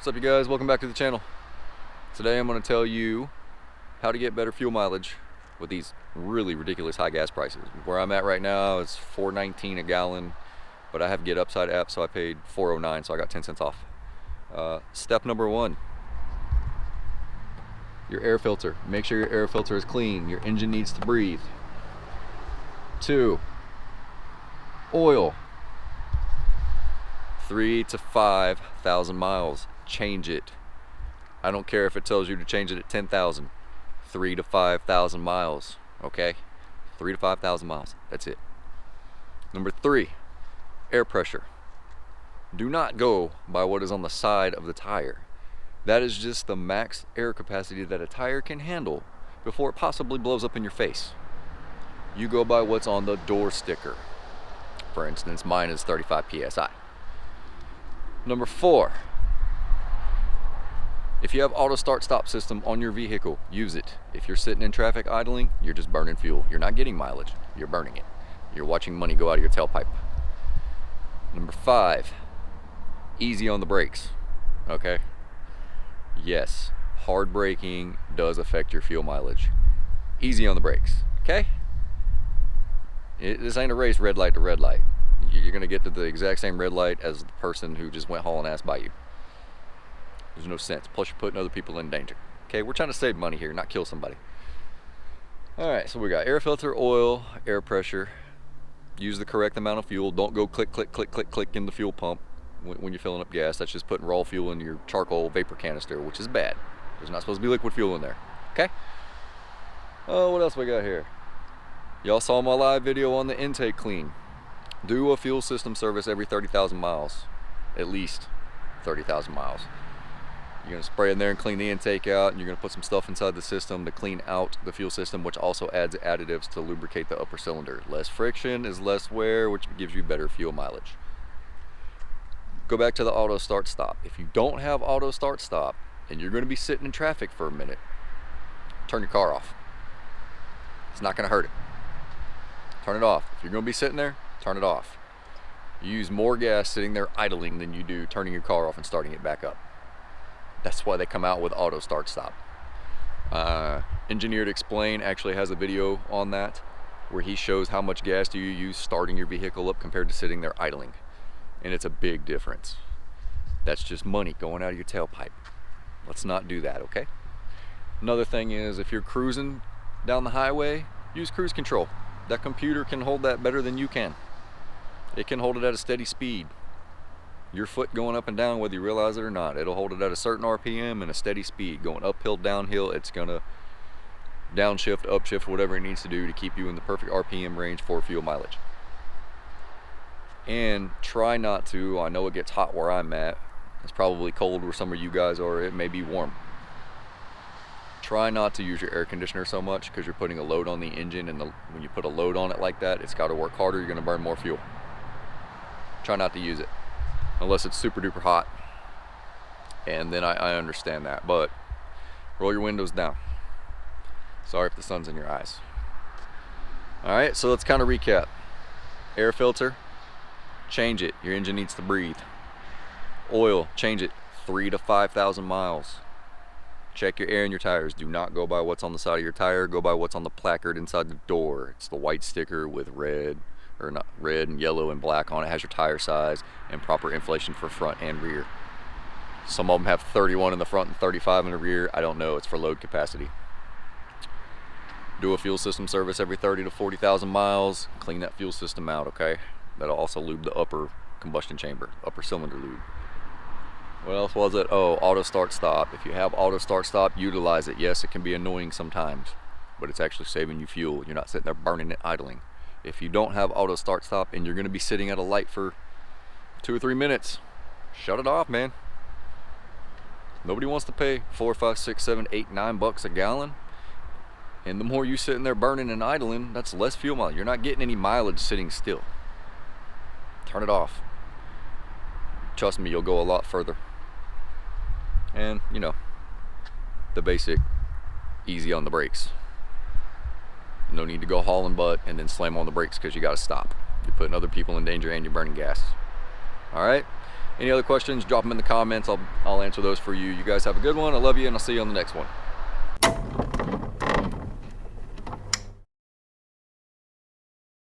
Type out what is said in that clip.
What's up, you guys? Welcome back to the channel. Today I'm going to tell you how to get better fuel mileage with these really ridiculous high gas prices. Where I'm at right now it's $4.19 a gallon, but I have Get Upside app, so I paid $4.09, so I got 10 cents off. Step number one, your air filter. Make sure your air filter is clean. Your engine needs to breathe. 2, oil. 3,000 to 5,000 miles. Change it. I don't care if it tells you to change it at 10,000. 3,000 to 5,000 miles. Okay? 3,000 to 5,000 miles. That's it. Number 3, air pressure. Do not go by what is on the side of the tire. That is just the max air capacity that a tire can handle before it possibly blows up in your face. You go by what's on the door sticker. For instance, mine is 35 psi. Number 4, if you have auto start stop system on your vehicle, use it. If you're sitting in traffic idling, you're just burning fuel. You're not getting mileage, you're burning it. You're watching money go out of your tailpipe. Number 5, easy on the brakes. Okay? Yes, hard braking does affect your fuel mileage. Easy on the brakes, okay? This ain't a race red light to red light. You're gonna get to the exact same red light as the person who just went hauling ass by you. There's no sense. Plus you're putting other people in danger. Okay, we're trying to save money here, not kill somebody. Alright, so we got air filter, oil, air pressure. Use the correct amount of fuel. Don't go click, click, click, click, click in the fuel pump when you're filling up gas. That's just putting raw fuel in your charcoal vapor canister, which is bad. There's not supposed to be liquid fuel in there. Okay? Oh, what else we got here? Y'all saw my live video on the intake clean. Do a fuel system service every 30,000 miles. At least 30,000 miles. You're going to spray in there and clean the intake out, and you're going to put some stuff inside the system to clean out the fuel system, which also adds additives to lubricate the upper cylinder. Less friction is less wear, which gives you better fuel mileage. Go back to the auto start stop. If you don't have auto start stop and you're going to be sitting in traffic for a minute, turn your car off. It's not going to hurt it. Turn it off. If you're going to be sitting there, turn it off. You use more gas sitting there idling than you do turning your car off and starting it back up. That's why they come out with auto start stop. Engineered Explain actually has a video on that where he shows how much gas do you use starting your vehicle up compared to sitting there idling. And it's a big difference. That's just money going out of your tailpipe. Let's not do that, okay? Another thing is, if you're cruising down the highway, use cruise control. That computer can hold that better than you can. It can hold it at a steady speed. Your foot going up and down, whether you realize it or not, it'll hold it at a certain RPM and a steady speed. Going uphill, downhill, it's gonna downshift, upshift, whatever it needs to do to keep you in the perfect RPM range for fuel mileage. And try not to, I know it gets hot where I'm at. It's probably cold where some of you guys are. It may be warm. Try not to use your air conditioner so much because you're putting a load on the engine, and when you put a load on it like that, it's got to work harder. You're going to burn more fuel. Try not to use it unless it's super duper hot, and then I understand that, but roll your windows down. Sorry if the sun's in your eyes. Alright, so let's kind of recap. Air filter, change it. Your engine needs to breathe. Oil, change it. 3,000 to 5,000 miles. Check your air in your tires. Do not go by what's on the side of your tire. Go by what's on the placard inside the door. It's the white sticker with red, or not red and yellow and black on it. It has your tire size and proper inflation for front and rear. Some of them have 31 in the front and 35 in the rear. I don't know. It's for load capacity. Do a fuel system service every 30,000 to 40,000 miles. Clean that fuel system out, okay? That'll also lube the upper combustion chamber, upper cylinder lube. What else was it? Oh, auto start stop. If you have auto start stop, utilize it. Yes, it can be annoying sometimes, but it's actually saving you fuel. You're not sitting there burning it idling. If you don't have auto start stop and you're going to be sitting at a light for 2 or 3 minutes, shut it off, man. Nobody wants to pay $4, $5, $6, $7, $8, $9 a gallon. And the more you sitting there burning and idling, that's less fuel mileage. You're not getting any mileage sitting still. Turn it off. Trust me, you'll go a lot further. And, you know, the basic easy on the brakes. No need to go hauling butt and then slam on the brakes because you got to stop. You're putting other people in danger and you're burning gas. All right? Any other questions, drop them in the comments. I'll answer those for you. You guys have a good one. I love you, and I'll see you on the next one.